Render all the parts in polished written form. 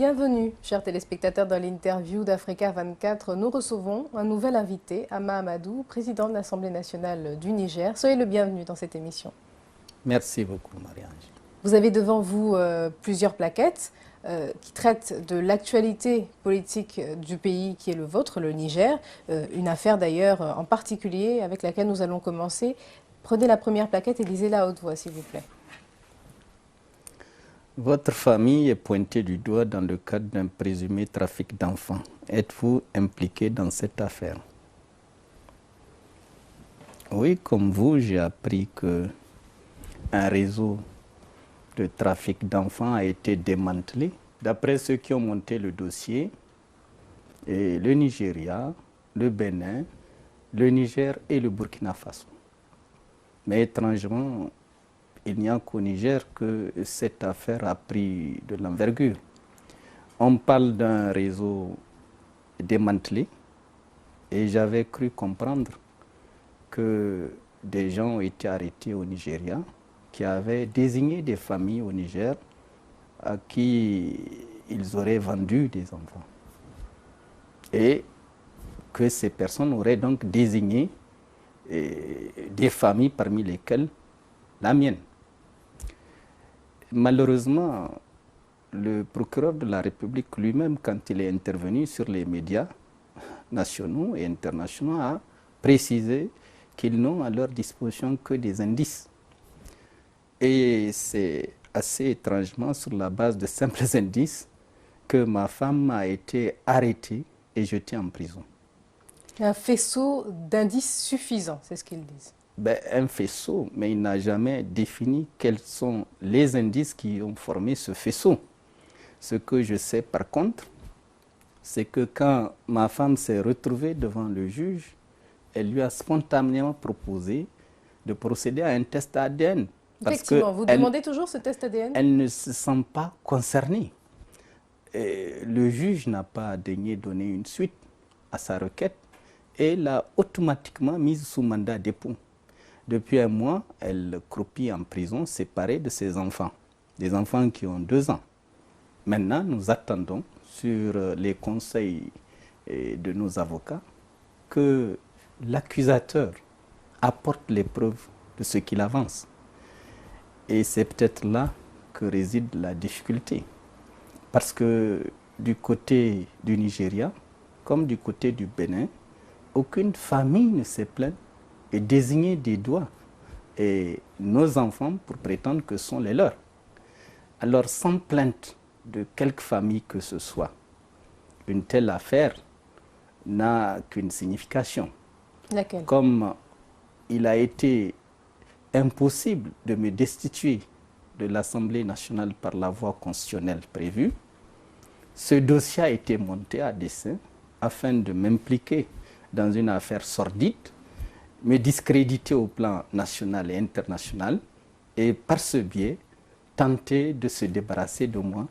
Bienvenue, chers téléspectateurs, dans l'interview d'Africa 24. Nous recevons un nouvel invité, Ama Amadou, président de l'Assemblée nationale du Niger. Soyez le bienvenu dans cette émission. Merci beaucoup, Marie-Ange. Vous avez devant vous plusieurs plaquettes qui traitent de l'actualité politique du pays qui est le vôtre, le Niger. Une affaire d'ailleurs en particulier avec laquelle nous allons commencer. Prenez la première plaquette et lisez-la à haute voix, s'il vous plaît. Votre famille est pointée du doigt dans le cadre d'un présumé trafic d'enfants. Êtes-vous impliqué dans cette affaire? Oui, comme vous, j'ai appris qu'un réseau de trafic d'enfants a été démantelé. D'après ceux qui ont monté le dossier, et le Nigeria, le Bénin, le Niger et le Burkina Faso. Mais étrangement, il n'y a qu'au Niger que cette affaire a pris de l'envergure. On parle d'un réseau démantelé et j'avais cru comprendre que des gens ont été arrêtés au Nigeria qui avaient désigné des familles au Niger à qui ils auraient vendu des enfants. Et que ces personnes auraient donc désigné des familles parmi lesquelles la mienne. Malheureusement, le procureur de la République lui-même, quand il est intervenu sur les médias nationaux et internationaux, a précisé qu'ils n'ont à leur disposition que des indices. Et c'est assez étrangement sur la base de simples indices que ma femme a été arrêtée et jetée en prison. Un faisceau d'indices suffisants, c'est ce qu'ils disent. Un faisceau, mais il n'a jamais défini quels sont les indices qui ont formé ce faisceau. Ce que je sais par contre, c'est que quand ma femme s'est retrouvée devant le juge, elle lui a spontanément proposé de procéder à un test ADN. Effectivement, vous demandez toujours ce test ADN? Elle ne se sent pas concernée. Et le juge n'a pas daigné donner une suite à sa requête et l'a automatiquement mise sous mandat de dépôt. Depuis un mois, elle croupit en prison, séparée de ses enfants, des enfants qui ont 2 ans. Maintenant, nous attendons, sur les conseils de nos avocats, que l'accusateur apporte les preuves de ce qu'il avance. Et c'est peut-être là que réside la difficulté. Parce que du côté du Nigeria, comme du côté du Bénin, aucune famille ne s'est plainte et désigner des doigts et nos enfants pour prétendre que ce sont les leurs. Alors, sans plainte de quelque famille que ce soit, une telle affaire n'a qu'une signification. Laquelle? Comme il a été impossible de me destituer de l'Assemblée nationale par la voie constitutionnelle prévue, ce dossier a été monté à dessein afin de m'impliquer dans une affaire sordide, me discréditer au plan national et international et par ce biais tenter de se débarrasser de moi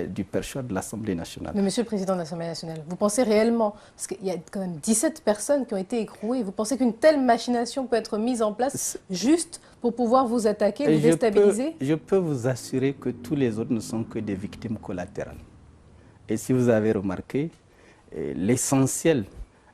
du perchoir de l'Assemblée nationale. Mais Monsieur le Président de l'Assemblée nationale, vous pensez réellement, parce qu'il y a quand même 17 personnes qui ont été écrouées, vous pensez qu'une telle machination peut être mise en place juste pour pouvoir vous attaquer, vous déstabiliser? Je peux vous assurer que tous les autres ne sont que des victimes collatérales. Et si vous avez remarqué, l'essentiel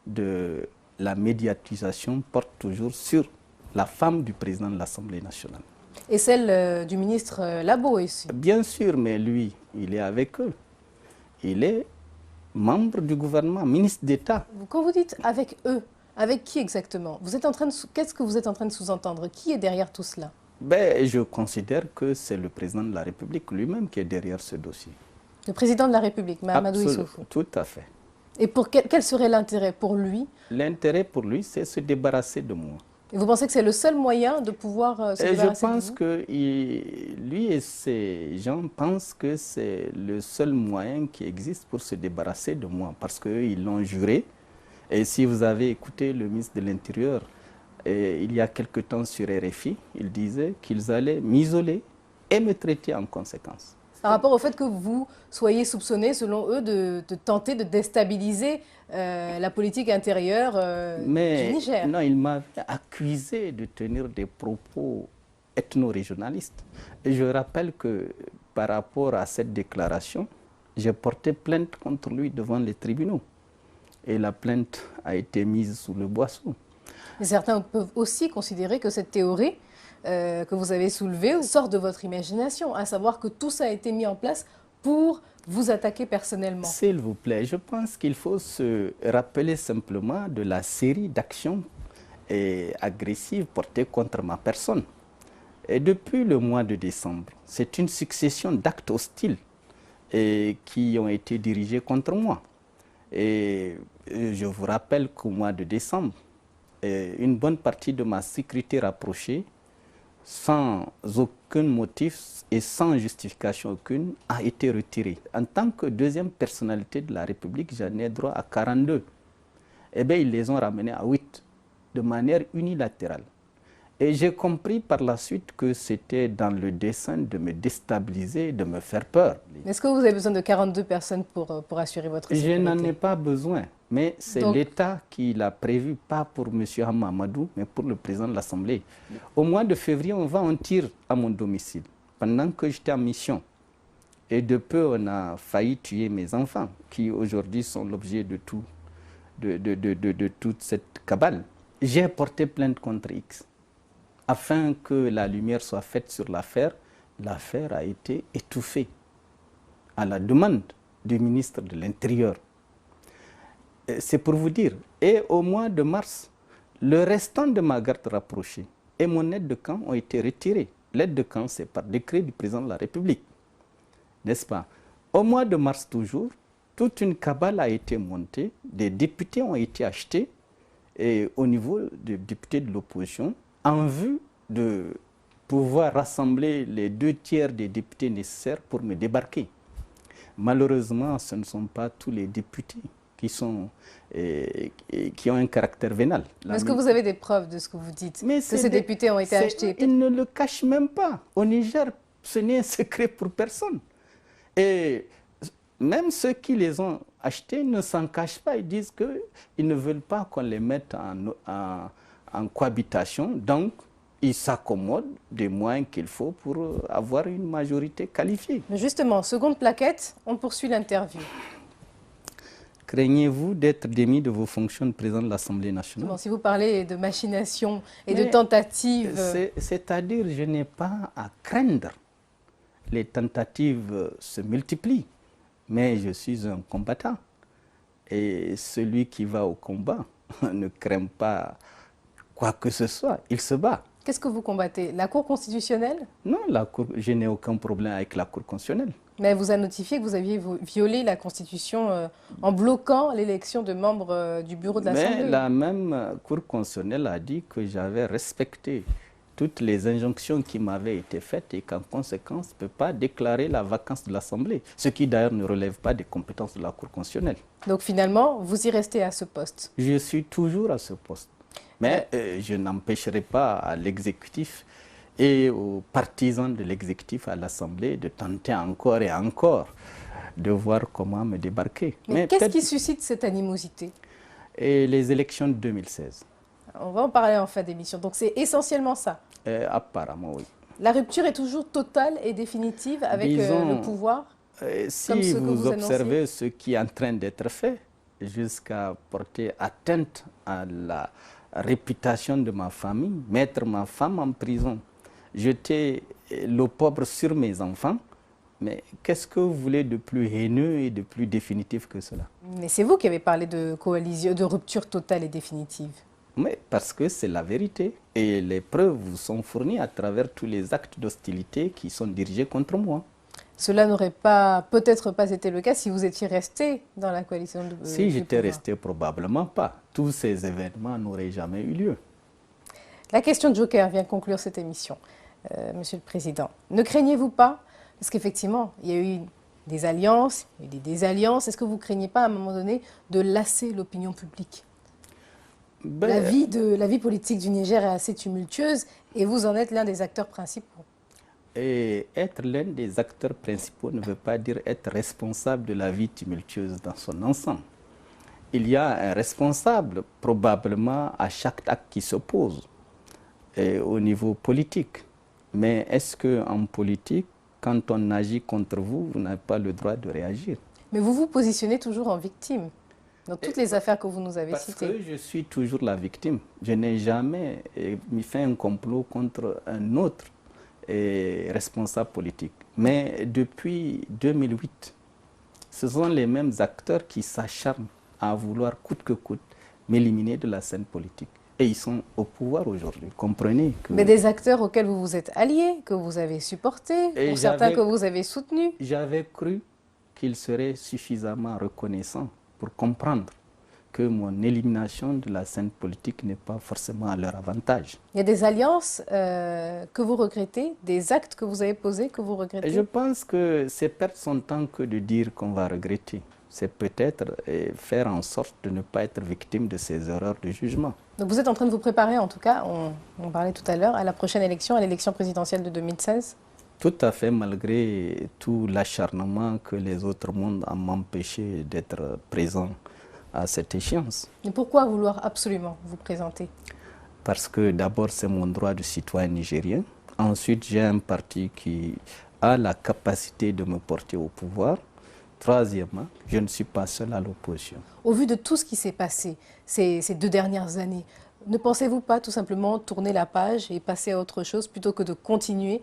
de la médiatisation porte toujours sur la femme du président de l'Assemblée nationale. Et celle du ministre Labo aussi. Bien sûr, mais lui, il est avec eux. Il est membre du gouvernement, ministre d'État. Quand vous dites avec eux, avec qui exactement? Qu'est-ce que vous êtes en train de sous-entendre? Qui est derrière tout cela? Je considère que c'est le président de la République lui-même qui est derrière ce dossier. Le président de la République, Mahamadou Issoufou. Tout à fait. Et quel serait l'intérêt pour lui? L'intérêt pour lui, c'est se débarrasser de moi. Et vous pensez que c'est le seul moyen de pouvoir se débarrasser de vous? Je pense que lui et ses gens pensent que c'est le seul moyen qui existe pour se débarrasser de moi. Parce qu'ils l'ont juré. Et si vous avez écouté le ministre de l'Intérieur, il y a quelque temps sur RFI, il disait qu'ils allaient m'isoler et me traiter en conséquence. Par rapport au fait que vous soyez soupçonné, selon eux, de tenter de déstabiliser la politique intérieure du Niger. Non, il m'a accusé de tenir des propos ethno-régionalistes. Et je rappelle que par rapport à cette déclaration, J'ai porté plainte contre lui devant les tribunaux. Et la plainte a été mise sous le boisseau. Et certains peuvent aussi considérer que cette théorie que vous avez soulevée sort de votre imagination, à savoir que tout ça a été mis en place pour vous attaquer personnellement. S'il vous plaît, je pense qu'il faut se rappeler simplement de la série d'actions agressives portées contre ma personne. Et depuis le mois de décembre, c'est une succession d'actes hostiles qui ont été dirigés contre moi. Et je vous rappelle qu'au mois de décembre, une bonne partie de ma sécurité rapprochée, sans aucun motif et sans justification aucune, a été retirée. En tant que deuxième personnalité de la République, j'en ai droit à 42. Eh bien, ils les ont ramenés à 8, de manière unilatérale. Et j'ai compris par la suite que c'était dans le dessein de me déstabiliser, de me faire peur. Est-ce que vous avez besoin de 42 personnes pour assurer votre sécurité? Je n'en ai pas besoin, mais c'est l'État qui l'a prévu, pas pour M. Hamamadou, mais pour le président de l'Assemblée. Au mois de février, on va en tir à mon domicile, pendant que j'étais en mission. Et de peu, on a failli tuer mes enfants, qui aujourd'hui sont l'objet de toute cette cabale. J'ai porté plainte contre X. Afin que la lumière soit faite sur l'affaire, l'affaire a été étouffée à la demande du ministre de l'Intérieur. C'est pour vous dire. Et au mois de mars, le restant de ma garde rapprochée et mon aide de camp ont été retirés. L'aide de camp, c'est par décret du président de la République. N'est-ce pas? Au mois de mars toujours, toute une cabale a été montée, des députés ont été achetés et au niveau des députés de l'opposition, en vue de pouvoir rassembler les 2/3 des députés nécessaires pour me débarquer. Malheureusement, ce ne sont pas tous les députés qui ont un caractère vénal. Est-ce que vous avez des preuves de ce que vous dites? Que ces députés ont été achetés? Ils ne le cachent même pas. Au Niger, ce n'est un secret pour personne. Et même ceux qui les ont achetés ne s'en cachent pas. Ils disent qu'ils ne veulent pas qu'on les mette en cohabitation. Donc, ils s'accommodent des moyens qu'il faut pour avoir une majorité qualifiée. Mais justement, seconde plaquette, on poursuit l'interview. Craignez-vous d'être démis de vos fonctions de président de l'Assemblée nationale? Bon, si vous parlez de machination et de tentatives... C'est-à-dire, je n'ai pas à craindre. Les tentatives se multiplient, mais je suis un combattant. Et celui qui va au combat ne craint pas quoi que ce soit, il se bat. Qu'est-ce que vous combattez? La Cour constitutionnelle? Non, je n'ai aucun problème avec la Cour constitutionnelle. Mais elle vous a notifié que vous aviez violé la Constitution en bloquant l'élection de membres du bureau de l'Assemblée. Mais la même Cour constitutionnelle a dit que j'avais respecté toutes les injonctions qui m'avaient été faites et qu'en conséquence, je ne peux pas déclarer la vacance de l'Assemblée, ce qui d'ailleurs ne relève pas des compétences de la Cour constitutionnelle. Donc finalement, vous y restez à ce poste? Je suis toujours à ce poste. Mais je n'empêcherai pas à l'exécutif et aux partisans de l'exécutif à l'Assemblée de tenter encore et encore de voir comment me débarquer. Mais qu'est-ce qui suscite cette animosité? Et les élections de 2016. On va en parler en fin d'émission. Donc c'est essentiellement ça? Apparemment, oui. La rupture est toujours totale et définitive avec le pouvoir? Si vous observez ce qui est en train d'être fait, jusqu'à porter atteinte à la réputation de ma famille, mettre ma femme en prison, jeter l'eau pauvre sur mes enfants, mais qu'est-ce que vous voulez de plus haineux et de plus définitif que cela? Mais c'est vous qui avez parlé de coalition, de rupture totale et définitive. Mais parce que c'est la vérité. Et les preuves vous sont fournies à travers tous les actes d'hostilité qui sont dirigés contre moi. Cela n'aurait peut-être pas été le cas si vous étiez resté dans la coalition de Si j'étais resté, probablement pas. Tous ces événements n'auraient jamais eu lieu. La question de Joker vient conclure cette émission. Monsieur le Président, ne craignez-vous pas, parce qu'effectivement, il y a eu des alliances, il y a eu des désalliances, est-ce que vous ne craignez pas à un moment donné de lasser l'opinion publique? La vie politique du Niger est assez tumultueuse et vous en êtes l'un des acteurs principaux. Et être l'un des acteurs principaux ne veut pas dire être responsable de la vie tumultueuse dans son ensemble. Il y a un responsable probablement à chaque acte qui s'oppose au niveau politique. Mais est-ce qu'en politique, quand on agit contre vous, vous n'avez pas le droit de réagir? Mais vous vous positionnez toujours en victime dans toutes les affaires que vous nous avez citées. Parce que je suis toujours la victime. Je n'ai jamais fait un complot contre un autre responsable politique. Mais depuis 2008, ce sont les mêmes acteurs qui s'acharnent à vouloir coûte que coûte m'éliminer de la scène politique. Et ils sont au pouvoir aujourd'hui, comprenez que... Mais des acteurs auxquels vous vous êtes alliés, que vous avez supportés, pour certains que vous avez soutenus. J'avais cru qu'ils seraient suffisamment reconnaissants pour comprendre que mon élimination de la scène politique n'est pas forcément à leur avantage. Il y a des alliances que vous regrettez, des actes que vous avez posés que vous regrettez? Je pense que c'est perdre son temps que de dire qu'on va regretter. C'est peut-être faire en sorte de ne pas être victime de ces erreurs de jugement. Donc vous êtes en train de vous préparer, en tout cas, on parlait tout à l'heure, à la prochaine élection, à l'élection présidentielle de 2016? Tout à fait, malgré tout l'acharnement que les autres mondes ont m'empêché d'être présent à cette échéance. Mais pourquoi vouloir absolument vous présenter? Parce que d'abord, c'est mon droit de citoyen nigérien. Ensuite, j'ai un parti qui a la capacité de me porter au pouvoir. Troisièmement, je ne suis pas seul à l'opposition. Au vu de tout ce qui s'est passé ces 2 dernières années, ne pensez-vous pas tout simplement tourner la page et passer à autre chose plutôt que de continuer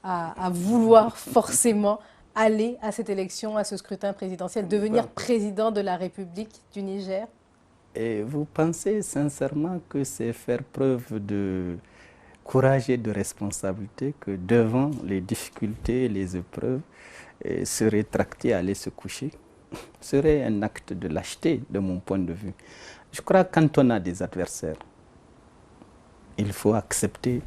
à vouloir forcément aller à cette élection, à ce scrutin présidentiel, devenir président de la République du Niger? Et vous pensez sincèrement que c'est faire preuve de courage et de responsabilité que devant les difficultés, les épreuves, se rétracter, aller se coucher, serait un acte de lâcheté de mon point de vue. Je crois que quand on a des adversaires, il faut accepter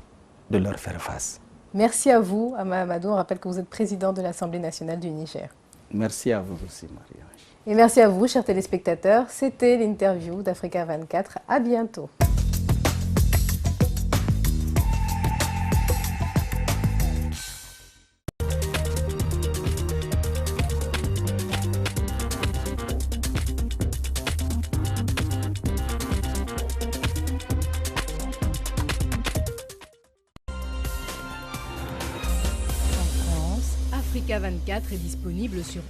de leur faire face. Merci à vous, Ama Amadou. On rappelle que vous êtes président de l'Assemblée nationale du Niger. Merci à vous aussi, Marie-Ange. Et merci à vous, chers téléspectateurs. C'était l'interview d'Africa 24. À bientôt. Africa 24 est disponible sur